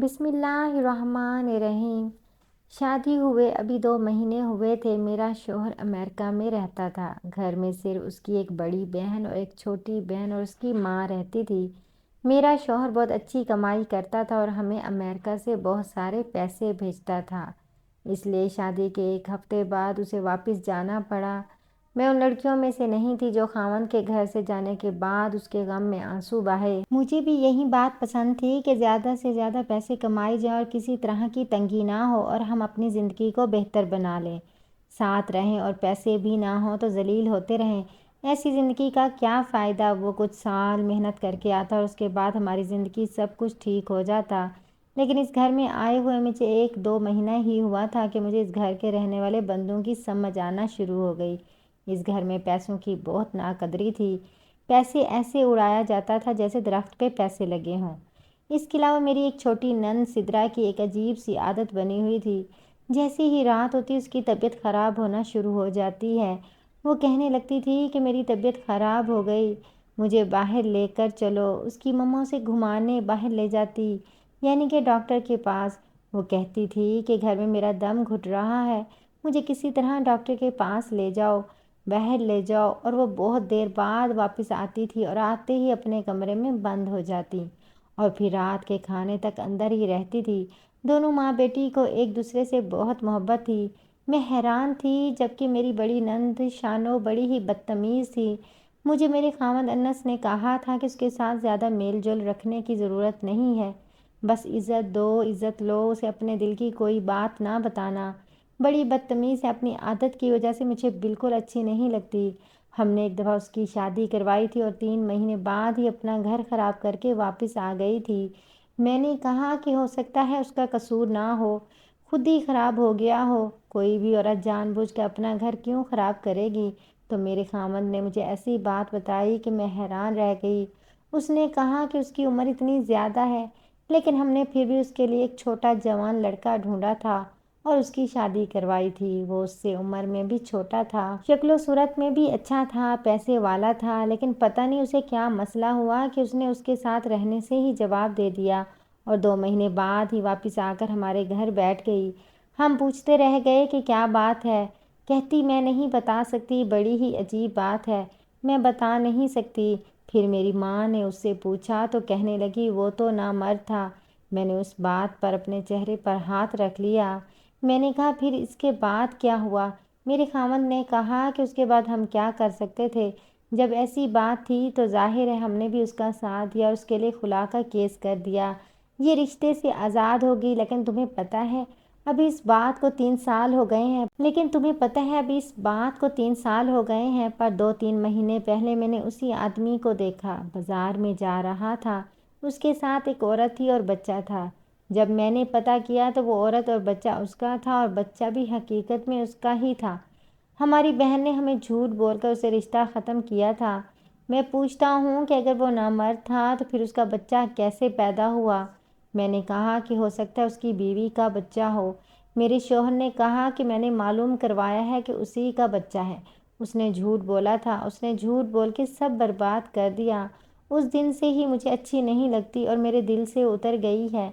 بسم اللہ الرحمن الرحیم۔ شادی ہوئے ابھی 2 مہینے ہوئے تھے۔ میرا شوہر امریکہ میں رہتا تھا۔ گھر میں صرف اس کی ایک بڑی بہن اور ایک چھوٹی بہن اور اس کی ماں رہتی تھی۔ میرا شوہر بہت اچھی کمائی کرتا تھا اور ہمیں امریکہ سے بہت سارے پیسے بھیجتا تھا، اس لیے شادی کے 1 ہفتے بعد اسے واپس جانا پڑا۔ میں ان لڑکیوں میں سے نہیں تھی جو خاوند کے گھر سے جانے کے بعد اس کے غم میں آنسو بہائے۔ مجھے بھی یہی بات پسند تھی کہ زیادہ سے زیادہ پیسے کمائے جائیں اور کسی طرح کی تنگی نہ ہو اور ہم اپنی زندگی کو بہتر بنا لیں، ساتھ رہیں اور پیسے بھی نہ ہوں تو ذلیل ہوتے رہیں۔ ایسی زندگی کا کیا فائدہ؟ وہ کچھ سال محنت کر کے آتا اور اس کے بعد ہماری زندگی سب کچھ ٹھیک ہو جاتا۔ لیکن اس گھر میں آئے ہوئے مجھے 1-2 مہینہ ہی ہوا تھا کہ مجھے اس گھر کے رہنے والے بندوں کی سمجھ آنا شروع ہو گئی۔ اس گھر میں پیسوں کی بہت ناقدری تھی۔ پیسے ایسے اڑایا جاتا تھا جیسے درخت پہ پیسے لگے ہوں۔ اس کے علاوہ میری ایک چھوٹی نند سدرا کی ایک عجیب سی عادت بنی ہوئی تھی۔ جیسے ہی رات ہوتی اس کی طبیعت خراب ہونا شروع ہو جاتی ہے۔ وہ کہنے لگتی تھی کہ میری طبیعت خراب ہو گئی، مجھے باہر لے کر چلو۔ اس کی مما اسے گھمانے باہر لے جاتی، یعنی کہ ڈاکٹر کے پاس۔ وہ کہتی تھی کہ گھر میں میرا دم گھٹ رہا ہے، مجھے کسی طرح ڈاکٹر کے پاس لے جاؤ، باہر لے جاؤ، اور وہ بہت دیر بعد واپس آتی تھی اور آتے ہی اپنے کمرے میں بند ہو جاتی اور پھر رات کے کھانے تک اندر ہی رہتی تھی۔ دونوں ماں بیٹی کو ایک دوسرے سے بہت محبت تھی۔ میں حیران تھی، جبکہ میری بڑی نند شانو بڑی ہی بدتمیز تھی۔ مجھے میرے خاوند انس نے کہا تھا کہ اس کے ساتھ زیادہ میل جول رکھنے کی ضرورت نہیں ہے، بس عزت دو، عزت لو، اسے اپنے دل کی کوئی بات نہ بتانا۔ بڑی بدتمیز ہے، اپنی عادت کی وجہ سے مجھے بالکل اچھی نہیں لگتی۔ ہم نے ایک دفعہ اس کی شادی کروائی تھی اور 3 مہینے بعد ہی اپنا گھر خراب کر کے واپس آ گئی تھی۔ میں نے کہا کہ ہو سکتا ہے اس کا قصور نہ ہو، خود ہی خراب ہو گیا ہو، کوئی بھی عورت جان بوجھ کے اپنا گھر کیوں خراب کرے گی؟ تو میرے خاوند نے مجھے ایسی بات بتائی کہ میں حیران رہ گئی۔ اس نے کہا کہ اس کی عمر اتنی زیادہ ہے، لیکن ہم نے پھر بھی اس کے لیے ایک چھوٹا جوان لڑکا ڈھونڈا تھا اور اس کی شادی کروائی تھی۔ وہ اس سے عمر میں بھی چھوٹا تھا، شکل و صورت میں بھی اچھا تھا، پیسے والا تھا، لیکن پتہ نہیں اسے کیا مسئلہ ہوا کہ اس نے اس کے ساتھ رہنے سے ہی جواب دے دیا اور 2 مہینے بعد ہی واپس آ کر ہمارے گھر بیٹھ گئی۔ ہم پوچھتے رہ گئے کہ کیا بات ہے؟ کہتی میں نہیں بتا سکتی، بڑی ہی عجیب بات ہے، میں بتا نہیں سکتی۔ پھر میری ماں نے اس سے پوچھا تو کہنے لگی وہ تو نامرد تھا۔ میں نے اس بات پر اپنے چہرے پر ہاتھ رکھ لیا۔ میں نے کہا پھر اس کے بعد کیا ہوا؟ میرے خاوند نے کہا کہ اس کے بعد ہم کیا کر سکتے تھے؟ جب ایسی بات تھی تو ظاہر ہے ہم نے بھی اس کا ساتھ دیا اور اس کے لیے خلا کا کیس کر دیا۔ یہ رشتے سے آزاد ہوگی، لیکن تمہیں پتہ ہے ابھی اس بات کو 3 سال ہو گئے ہیں۔ پر 2-3 مہینے پہلے میں نے اسی آدمی کو دیکھا، بازار میں جا رہا تھا، اس کے ساتھ ایک عورت تھی اور بچہ تھا۔ جب میں نے پتہ کیا تو وہ عورت اور بچہ اس کا تھا اور بچہ بھی حقیقت میں اس کا ہی تھا۔ ہماری بہن نے ہمیں جھوٹ بول کر اسے رشتہ ختم کیا تھا۔ میں پوچھتا ہوں کہ اگر وہ نامرد تھا تو پھر اس کا بچہ کیسے پیدا ہوا؟ میں نے کہا کہ ہو سکتا ہے اس کی بیوی کا بچہ ہو۔ میرے شوہر نے کہا کہ میں نے معلوم کروایا ہے کہ اسی کا بچہ ہے، اس نے جھوٹ بولا تھا، اس نے جھوٹ بول کے سب برباد کر دیا۔ اس دن سے ہی مجھے اچھی نہیں لگتی اور میرے دل سے اتر گئی ہے۔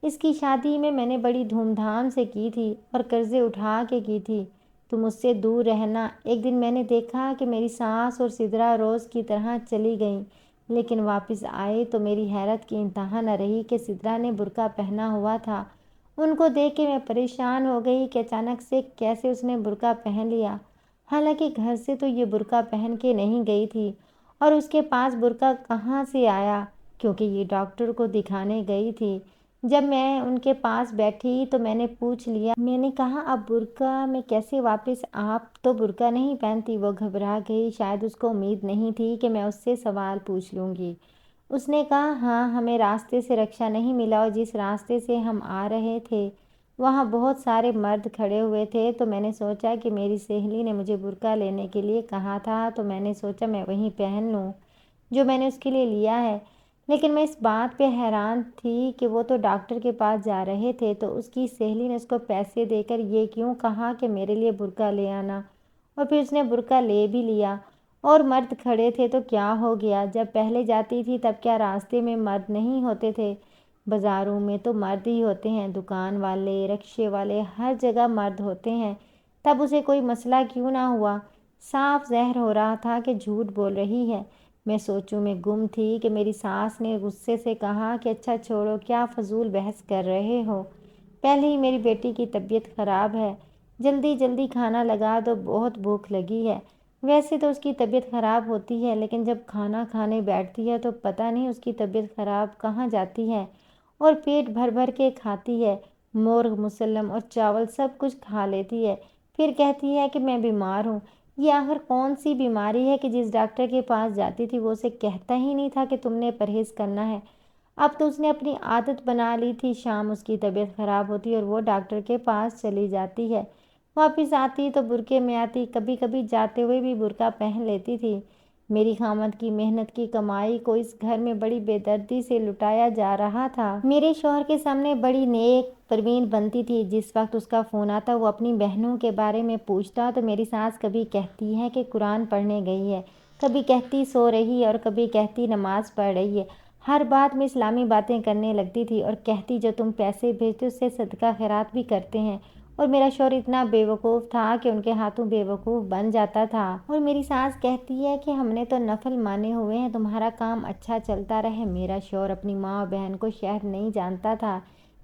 اس کی شادی میں نے بڑی دھوم دھام سے کی تھی اور قرضے اٹھا کے کی تھی۔ تم اس سے دور رہنا۔ ایک دن میں نے دیکھا کہ میری ساس اور سدرا روز کی طرح چلی گئیں، لیکن واپس آئے تو میری حیرت کی انتہا نہ رہی کہ سدرا نے برقع پہنا ہوا تھا۔ ان کو دیکھ کے میں پریشان ہو گئی کہ اچانک سے کیسے اس نے برقع پہن لیا، حالانکہ گھر سے تو یہ برقع پہن کے نہیں گئی تھی۔ اور اس کے پاس برقع کہاں سے آیا؟ کیونکہ یہ ڈاکٹر کو دکھانے گئی تھی۔ جب میں ان کے پاس بیٹھی تو میں نے پوچھ لیا، میں نے کہا اب برقع میں کیسے واپس؟ آپ تو برقع نہیں پہنتی۔ وہ گھبرا گئی، شاید اس کو امید نہیں تھی کہ میں اس سے سوال پوچھ لوں گی۔ اس نے کہا ہاں، ہمیں راستے سے رکشہ نہیں ملا اور جس راستے سے ہم آ رہے تھے وہاں بہت سارے مرد کھڑے ہوئے تھے، تو میں نے سوچا کہ میری سہیلی نے مجھے برقع لینے کے لیے کہا تھا، تو میں نے سوچا میں وہیں پہن لوں جو میں نے اس کے لیے لیا ہے۔ لیکن میں اس بات پہ حیران تھی کہ وہ تو ڈاکٹر کے پاس جا رہے تھے تو اس کی سہیلی نے اس کو پیسے دے کر یہ کیوں کہا کہ میرے لیے برقع لے آنا، اور پھر اس نے برقع لے بھی لیا۔ اور مرد کھڑے تھے تو کیا ہو گیا؟ جب پہلے جاتی تھی تب کیا راستے میں مرد نہیں ہوتے تھے؟ بازاروں میں تو مرد ہی ہوتے ہیں، دکان والے، رکشے والے، ہر جگہ مرد ہوتے ہیں۔ تب اسے کوئی مسئلہ کیوں نہ ہوا؟ صاف ظاہر ہو رہا تھا کہ جھوٹ بول رہی ہے۔ میں سوچوں میں گم تھی کہ میری ساس نے غصے سے کہا کہ اچھا چھوڑو، کیا فضول بحث کر رہے ہو؟ پہلے ہی میری بیٹی کی طبیعت خراب ہے، جلدی جلدی کھانا لگا دو، بہت بھوک لگی ہے۔ ویسے تو اس کی طبیعت خراب ہوتی ہے، لیکن جب کھانا کھانے بیٹھتی ہے تو پتہ نہیں اس کی طبیعت خراب کہاں جاتی ہے، اور پیٹ بھر بھر کے کھاتی ہے، مرغ مسلم اور چاول سب کچھ کھا لیتی ہے، پھر کہتی ہے کہ میں بیمار ہوں۔ یہ آخر کون سی بیماری ہے کہ جس ڈاکٹر کے پاس جاتی تھی وہ اسے کہتا ہی نہیں تھا کہ تم نے پرہیز کرنا ہے؟ اب تو اس نے اپنی عادت بنا لی تھی، شام اس کی طبیعت خراب ہوتی اور وہ ڈاکٹر کے پاس چلی جاتی ہے، واپس آتی تو برقعے میں آتی، کبھی کبھی جاتے ہوئے بھی برقع پہن لیتی تھی۔ میری خامد کی محنت کی کمائی کو اس گھر میں بڑی بے دردی سے لٹایا جا رہا تھا۔ میرے شوہر کے سامنے بڑی نیک پروین بنتی تھی، جس وقت اس کا فون آتا وہ اپنی بہنوں کے بارے میں پوچھتا تو میری ساس کبھی کہتی ہے کہ قرآن پڑھنے گئی ہے، کبھی کہتی سو رہی ہے، اور کبھی کہتی نماز پڑھ رہی ہے۔ ہر بات میں اسلامی باتیں کرنے لگتی تھی اور کہتی جو تم پیسے بھیجتے اس سے صدقہ خیرات بھی کرتے ہیں، اور میرا شوہر اتنا بے وقوف تھا کہ ان کے ہاتھوں بے وقوف بن جاتا تھا۔ اور میری ساس کہتی ہے کہ ہم نے تو نفل مانے ہوئے ہیں، تمہارا کام اچھا چلتا رہے۔ میرا شوہر اپنی ماں اور بہن کو شہر نہیں جانتا تھا،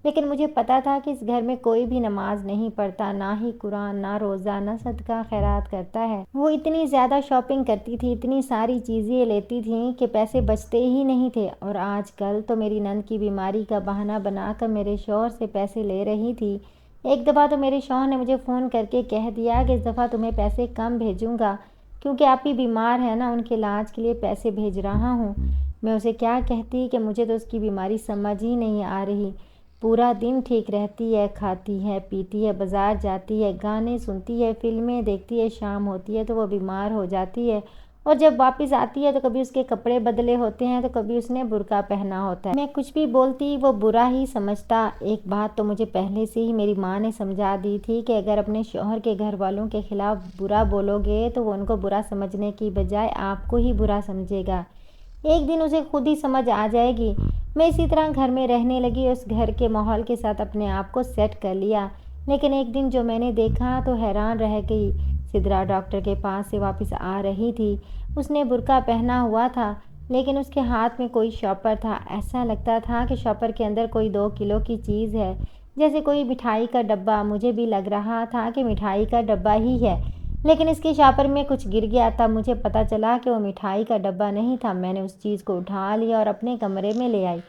لیکن مجھے پتا تھا کہ اس گھر میں کوئی بھی نماز نہیں پڑھتا، نہ ہی قرآن، نہ روزہ، نہ صدقہ خیرات کرتا ہے۔ وہ اتنی زیادہ شاپنگ کرتی تھی، اتنی ساری چیزیں لیتی تھیں کہ پیسے بچتے ہی نہیں تھے، اور آج کل تو میری نند کی بیماری کا بہانہ بنا کر میرے شوہر سے پیسے لے رہی تھی۔ ایک دفعہ تو میرے شوہر نے مجھے فون کر کے کہہ دیا کہ اس دفعہ تمہیں پیسے کم بھیجوں گا، کیونکہ آپ ہی بیمار ہیں نا، ان کے علاج کے لیے پیسے بھیج رہا ہوں۔ میں اسے کیا کہتی کہ مجھے تو اس کی بیماری سمجھ ہی نہیں آ رہی۔ پورا دن ٹھیک رہتی ہے، کھاتی ہے، پیتی ہے، بازار جاتی ہے، گانے سنتی ہے، فلمیں دیکھتی ہے، شام ہوتی ہے تو وہ بیمار ہو جاتی ہے، اور جب واپس آتی ہے تو کبھی اس کے کپڑے بدلے ہوتے ہیں تو کبھی اس نے برقع پہنا ہوتا ہے۔ میں کچھ بھی بولتی وہ برا ہی سمجھتا۔ ایک بات تو مجھے پہلے سے ہی میری ماں نے سمجھا دی تھی کہ اگر اپنے شوہر کے گھر والوں کے خلاف برا بولو گے تو وہ ان کو برا سمجھنے کی بجائے آپ کو ہی برا سمجھے گا۔ ایک دن اسے خود ہی سمجھ آ جائے گی۔ میں اسی طرح گھر میں رہنے لگی اور اس گھر کے ماحول کے ساتھ اپنے آپ کو سیٹ کر لیا، لیکن ایک دن جو میں نے دیکھا تو حیران رہ گئی۔ سدرا ڈاکٹر کے پاس سے واپس آ رہی تھی، اس نے برقع پہنا ہوا تھا، لیکن اس کے ہاتھ میں کوئی شاپر تھا۔ ایسا لگتا تھا کہ شاپر کے اندر کوئی 2 کلو کی چیز ہے، جیسے کوئی مٹھائی کا ڈبہ۔ مجھے بھی لگ رہا تھا کہ مٹھائی کا ڈبہ ہی ہے، لیکن اس کے شاپر میں کچھ گر گیا، تب مجھے پتا چلا کہ وہ مٹھائی کا ڈبہ نہیں تھا۔ میں نے اس چیز کو اٹھا لیا اور اپنے کمرے میں لے آئی۔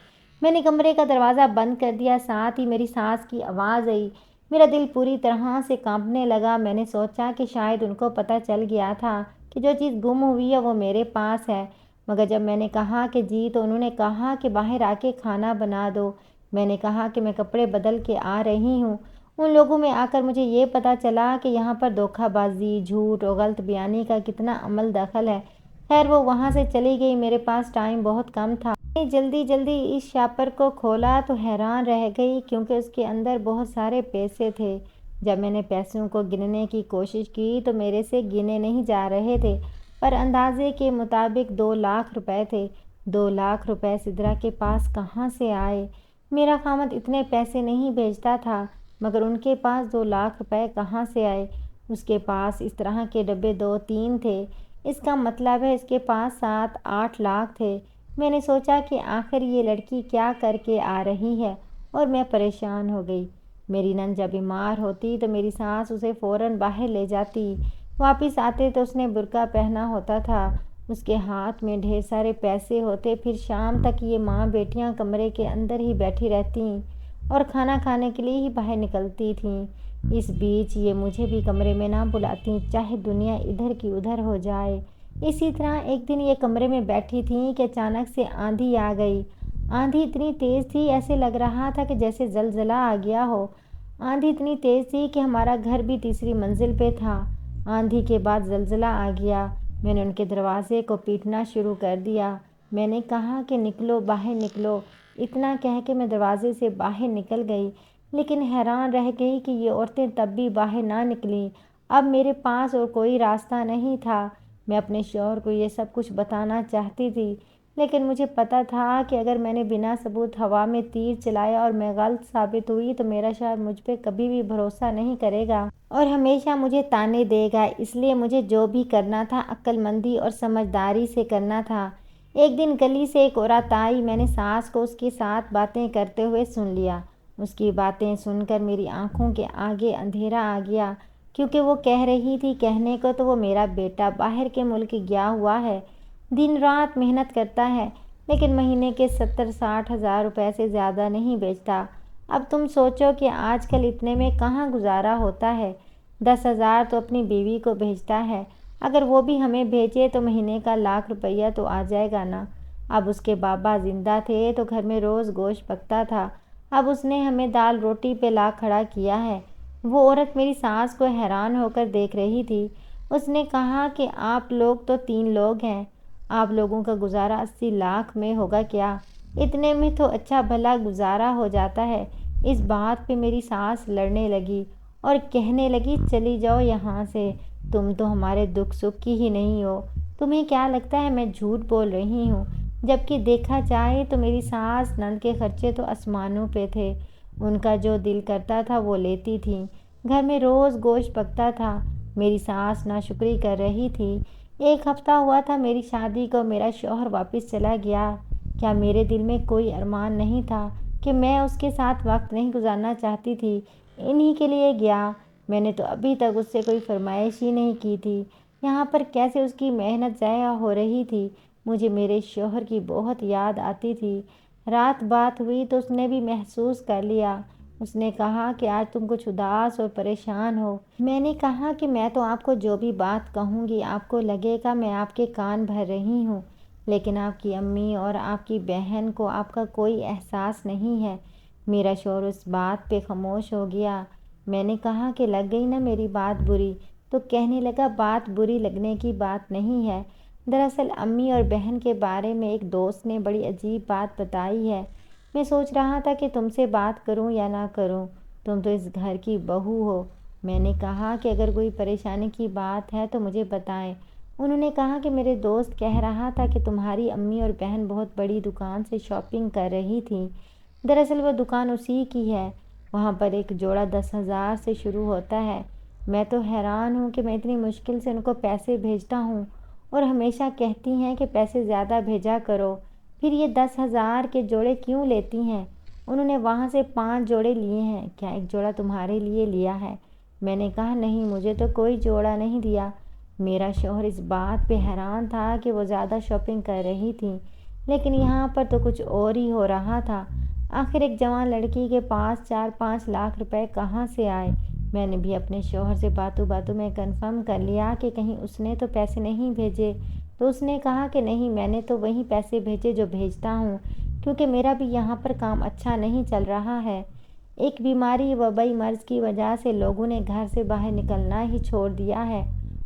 میں نے کمرے کا دروازہ بند کر دیا، ساتھ ہی میری ساس کی آواز آئی۔ میرا دل پوری طرح سے کانپنے لگا۔ میں نے سوچا کہ شاید ان کو پتہ چل گیا تھا کہ جو چیز گم ہوئی ہے وہ میرے پاس ہے، مگر جب میں نے کہا کہ جی تو انہوں نے کہا کہ باہر آ کے کھانا بنا دو۔ میں نے کہا کہ میں کپڑے بدل کے آ رہی ہوں۔ ان لوگوں میں آ کر مجھے یہ پتہ چلا کہ یہاں پر دھوکہ بازی، جھوٹ اور غلط بیانی کا کتنا عمل دخل ہے۔ خیر وہ وہاں سے چلی گئی، میرے پاس ٹائم بہت کم تھا۔ میں نے جلدی جلدی اس شاپر کو کھولا تو حیران رہ گئی، کیونکہ اس کے اندر بہت سارے پیسے تھے۔ جب میں نے پیسوں کو گننے کی کوشش کی تو میرے سے گنے نہیں جا رہے تھے، پر اندازے کے مطابق 2 لاکھ روپے تھے۔ 2 لاکھ روپے سدرا کے پاس کہاں سے آئے؟ میرا خامد اتنے پیسے نہیں بھیجتا تھا، مگر ان کے پاس 2 لاکھ روپے کہاں سے آئے؟ اس کے پاس اس طرح کے ڈبے 2-3 تھے، اس کا مطلب ہے اس کے پاس 7-8 لاکھ تھے۔ میں نے سوچا کہ آخر یہ لڑکی کیا کر کے آ رہی ہے، اور میں پریشان ہو گئی۔ میری نند جب بیمار ہوتی تو میری ساس اسے فوراً باہر لے جاتی، واپس آتے تو اس نے برقع پہنا ہوتا تھا، اس کے ہاتھ میں ڈھیر سارے پیسے ہوتے، پھر شام تک یہ ماں بیٹیاں کمرے کے اندر ہی بیٹھی رہتیں اور کھانا کھانے کے لیے ہی باہر نکلتی تھیں۔ اس بیچ یہ مجھے بھی کمرے میں نہ بلاتی، چاہے دنیا ادھر کی ادھر ہو جائے۔ اسی طرح ایک دن یہ کمرے میں بیٹھی تھیں کہ اچانک سے آندھی آ گئی۔ آندھی اتنی تیز تھی، ایسے لگ رہا تھا کہ جیسے زلزلہ آ گیا ہو۔ آندھی اتنی تیز تھی کہ ہمارا گھر بھی تیسری منزل پہ تھا۔ آندھی کے بعد زلزلہ آ گیا۔ میں نے ان کے دروازے کو پیٹنا شروع کر دیا۔ میں نے کہا کہ نکلو، باہر نکلو۔ اتنا کہہ کے میں دروازے سے باہر نکل گئی، لیکن حیران رہ گئی کہ یہ عورتیں تب بھی باہر نہ نکلیں۔ اب میرے پاس اور کوئی راستہ نہیں تھا۔ میں اپنے شوہر کو یہ سب کچھ بتانا چاہتی تھی، لیکن مجھے پتہ تھا کہ اگر میں نے بنا ثبوت ہوا میں تیر چلایا اور میں غلط ثابت ہوئی تو میرا شوہر مجھ پہ کبھی بھی بھروسہ نہیں کرے گا اور ہمیشہ مجھے طعنے دے گا۔ اس لیے مجھے جو بھی کرنا تھا عقل مندی اور سمجھداری سے کرنا تھا۔ ایک دن گلی سے ایک عورت آئی، میں نے ساس کو اس کے ساتھ باتیں کرتے ہوئے سن لیا۔ اس کی باتیں سن کر میری آنکھوں کے آگے اندھیرا آ گیا، کیونکہ وہ کہہ رہی تھی کہنے کو تو وہ میرا بیٹا باہر کے ملک گیا ہوا ہے، دن رات محنت کرتا ہے، لیکن مہینے کے 70-60 ہزار روپے سے زیادہ نہیں بھیجتا۔ اب تم سوچو کہ آج کل اتنے میں کہاں گزارا ہوتا ہے۔ 10,000 تو اپنی بیوی کو بھیجتا ہے، اگر وہ بھی ہمیں بھیجے تو مہینے کا 1,00,000 روپیہ تو آ جائے گا نا۔ اب اس کے بابا زندہ تھے تو گھر میں روز گوشت پکتا تھا، اب اس نے ہمیں دال روٹی پہ لا کھڑا کیا ہے۔ وہ عورت میری ساس کو حیران ہو کر دیکھ رہی تھی۔ اس نے کہا کہ آپ لوگ تو 3 لوگ ہیں، آپ لوگوں کا گزارا 80 لاکھ میں ہوگا کیا؟ اتنے میں تو اچھا بھلا گزارا ہو جاتا ہے۔ اس بات پہ میری ساس لڑنے لگی اور کہنے لگی چلی جاؤ یہاں سے، تم تو ہمارے دکھ سکھ کی ہی نہیں ہو، تمہیں کیا لگتا ہے میں جھوٹ بول رہی ہوں؟ جبکہ دیکھا جائے تو میری ساس نند کے خرچے تو آسمانوں پہ تھے، ان کا جو دل کرتا تھا وہ لیتی تھیں۔ گھر میں روز گوشت پکتا تھا، میری ساس ناشکری کر رہی تھی۔ ایک ہفتہ ہوا تھا میری شادی کو، میرا شوہر واپس چلا گیا۔ کیا میرے دل میں کوئی ارمان نہیں تھا کہ میں اس کے ساتھ وقت نہیں گزارنا چاہتی تھی؟ انہی کے لیے گیا۔ میں نے تو ابھی تک اس سے کوئی فرمائش ہی نہیں کی تھی، یہاں پر کیسے اس کی محنت ضائع ہو رہی تھی۔ مجھے میرے شوہر کی بہت یاد آتی تھی۔ رات بات ہوئی تو اس نے بھی محسوس کر لیا۔ اس نے کہا کہ آج تم کچھ اداس اور پریشان ہو۔ میں نے کہا کہ میں تو آپ کو جو بھی بات کہوں گی آپ کو لگے گا میں آپ کے کان بھر رہی ہوں، لیکن آپ کی امی اور آپ کی بہن کو آپ کا کوئی احساس نہیں ہے۔ میرا شوہر اس بات پہ خاموش ہو گیا۔ میں نے کہا کہ لگ گئی نا میری بات بری؟ تو کہنے لگا بات بری لگنے کی بات نہیں ہے، دراصل امی اور بہن کے بارے میں ایک دوست نے بڑی عجیب بات بتائی ہے۔ میں سوچ رہا تھا کہ تم سے بات کروں یا نہ کروں، تم تو اس گھر کی بہو ہو۔ میں نے کہا کہ اگر کوئی پریشانی کی بات ہے تو مجھے بتائیں۔ انہوں نے کہا کہ میرے دوست کہہ رہا تھا کہ تمہاری امی اور بہن بہت بڑی دکان سے شاپنگ کر رہی تھیں، دراصل وہ دکان اسی کی ہے، وہاں پر ایک جوڑا 10,000 سے شروع ہوتا ہے۔ میں تو حیران ہوں کہ میں اتنی مشکل سے ان کو پیسے بھیجتا ہوں اور ہمیشہ کہتی ہیں کہ پیسے زیادہ بھیجا کرو، پھر یہ 10,000 کے جوڑے کیوں لیتی ہیں؟ انہوں نے وہاں سے 5 جوڑے لیے ہیں، کیا ایک جوڑا تمہارے لیے لیا ہے؟ میں نے کہا نہیں، مجھے تو کوئی جوڑا نہیں دیا۔ میرا شوہر اس بات پہ حیران تھا کہ وہ زیادہ شاپنگ کر رہی تھیں، لیکن یہاں پر تو کچھ اور ہی ہو رہا تھا۔ آخر ایک جوان لڑکی کے پاس 4-5 لاکھ روپے کہاں سے آئے؟ میں نے بھی اپنے شوہر سے باتوں باتوں میں کنفرم کر لیا کہ کہیں اس نے تو پیسے نہیں بھیجے، تو اس نے کہا کہ نہیں، میں نے تو وہی پیسے بھیجے جو بھیجتا ہوں، کیونکہ میرا بھی یہاں پر کام اچھا نہیں چل رہا ہے۔ ایک بیماری وبائی مرض کی وجہ سے لوگوں نے گھر سے باہر نکلنا ہی چھوڑ دیا ہے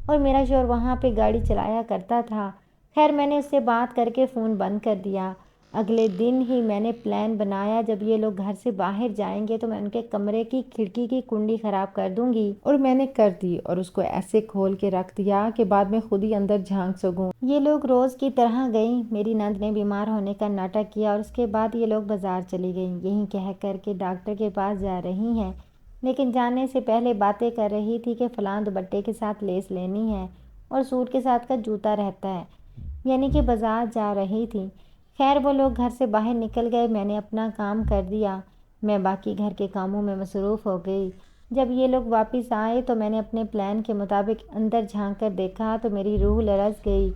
اور میرا شوہر وہاں پہ گاڑی چلایا کرتا تھا۔ خیر میں نے اس سے بات کر کے فون بند کر دیا۔ اگلے دن ہی میں نے پلان بنایا، جب یہ لوگ گھر سے باہر جائیں گے تو میں ان کے کمرے کی کھڑکی کی کنڈی خراب کر دوں گی، اور میں نے کر دی اور اس کو ایسے کھول کے رکھ دیا کہ بعد میں خود ہی اندر جھانک سکوں۔ یہ لوگ روز کی طرح گئیں، میری نند نے بیمار ہونے کا ناٹک کیا اور اس کے بعد یہ لوگ بازار چلی گئیں، یہی کہہ کر کے ڈاکٹر کے پاس جا رہی ہیں، لیکن جانے سے پہلے باتیں کر رہی تھی کہ فلاں دوپٹے کے ساتھ لیس لینی ہے اور سوٹ کے ساتھ کا جوتا رہتا ہے، یعنی کہ بازار جا رہی تھی۔ خیر وہ لوگ گھر سے باہر نکل گئے، میں نے اپنا کام کر دیا، میں باقی گھر کے کاموں میں مصروف ہو گئی۔ جب یہ لوگ واپس آئے تو میں نے اپنے پلان کے مطابق اندر جھانک کر دیکھا تو میری روح لرز گئی۔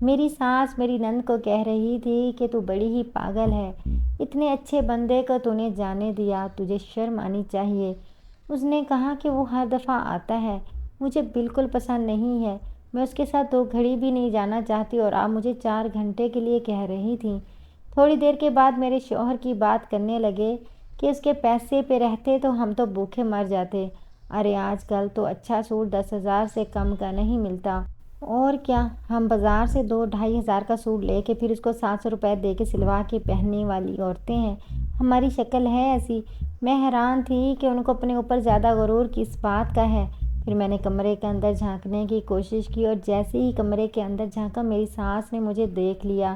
میری ساس میری نند کو کہہ رہی تھی کہ تو بڑی ہی پاگل ہے، اتنے اچھے بندے کو تو نے جانے دیا، تجھے شرم آنی چاہیے۔ اس نے کہا کہ وہ ہر دفعہ آتا ہے، مجھے بالکل پسند نہیں ہے، میں اس کے ساتھ 2 گھڑی بھی نہیں جانا چاہتی اور آپ مجھے 4 گھنٹے کے لیے کہہ رہی تھیں۔ تھوڑی دیر کے بعد میرے شوہر کی بات کرنے لگے کہ اس کے پیسے پہ رہتے تو ہم تو بھوکے مر جاتے، ارے آج کل تو اچھا سوٹ 10,000 سے کم کا نہیں ملتا، اور کیا ہم بازار سے 2-2.5 ہزار کا سوٹ لے کے پھر اس کو 700 روپے دے کے سلوا کے پہننے والی عورتیں ہیں، ہماری شکل ہے ایسی۔ میں حیران تھی کہ ان کو اپنے اوپر زیادہ غرور کس بات کا ہے۔ پھر میں نے کمرے کے اندر جھانکنے کی کوشش کی اور جیسے ہی کمرے کے اندر جھانکا میری ساس نے مجھے دیکھ لیا۔